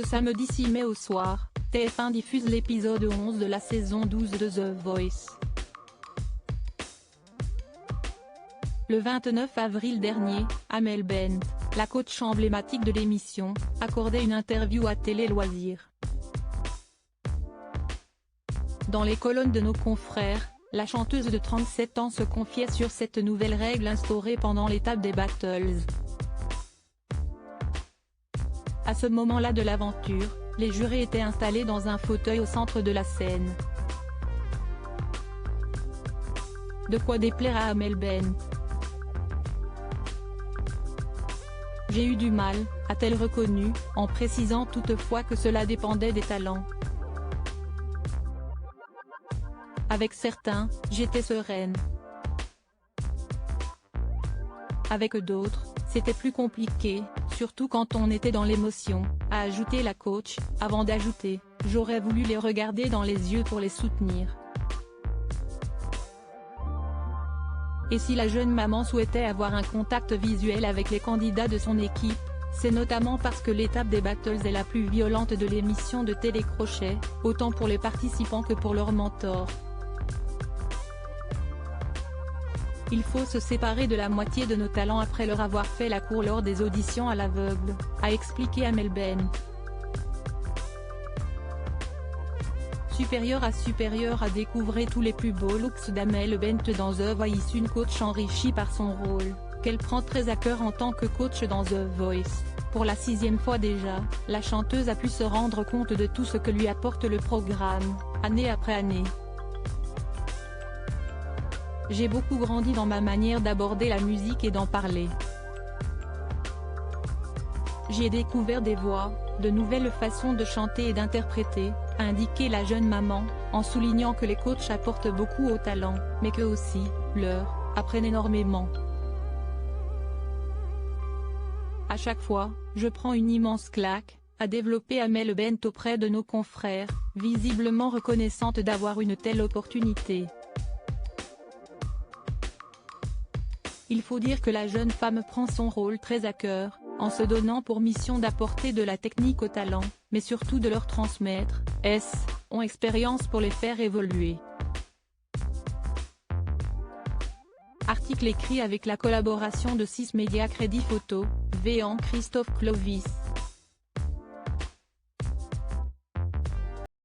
Ce samedi 6 mai au soir, TF1 diffuse l'épisode 11 de la saison 12 de The Voice. Le 29 avril dernier, Amel Bent, la coach emblématique de l'émission, accordait une interview à Télé Loisirs. Dans les colonnes de nos confrères, la chanteuse de 37 ans se confiait sur cette nouvelle règle instaurée pendant l'étape des battles. À ce moment-là de l'aventure, les jurés étaient installés dans un fauteuil au centre de la scène. De quoi déplaire à Amel Bent. J'ai eu du mal, a-t-elle reconnu, en précisant toutefois que cela dépendait des talents. Avec certains, j'étais sereine. Avec d'autres, c'était plus compliqué, surtout quand on était dans l'émotion, a ajouté la coach, avant d'ajouter, j'aurais voulu les regarder dans les yeux pour les soutenir. Et si la jeune maman souhaitait avoir un contact visuel avec les candidats de son équipe, c'est notamment parce que l'étape des battles est la plus violente de l'émission de télécrochet, autant pour les participants que pour leurs mentors. Il faut se séparer de la moitié de nos talents après leur avoir fait la cour lors des auditions à l'aveugle, a expliqué Amel Bent. Supérieur à découvrir tous les plus beaux looks d'Amel Bent dans The Voice, une coach enrichie par son rôle, qu'elle prend très à cœur en tant que coach dans The Voice. Pour la 6e fois déjà, la chanteuse a pu se rendre compte de tout ce que lui apporte le programme, année après année. J'ai beaucoup grandi dans ma manière d'aborder la musique et d'en parler. J'ai découvert des voix, de nouvelles façons de chanter et d'interpréter, a indiqué la jeune maman, en soulignant que les coachs apportent beaucoup au talent, mais que aussi, leurs, apprennent énormément. À chaque fois, je prends une immense claque, a développé Amel Bent auprès de nos confrères, visiblement reconnaissante d'avoir une telle opportunité. Il faut dire que la jeune femme prend son rôle très à cœur, en se donnant pour mission d'apporter de la technique aux talents, mais surtout de leur transmettre, ont expérience pour les faire évoluer. Article écrit avec la collaboration de 6 médias Crédit Photo, Véan Christophe Clovis.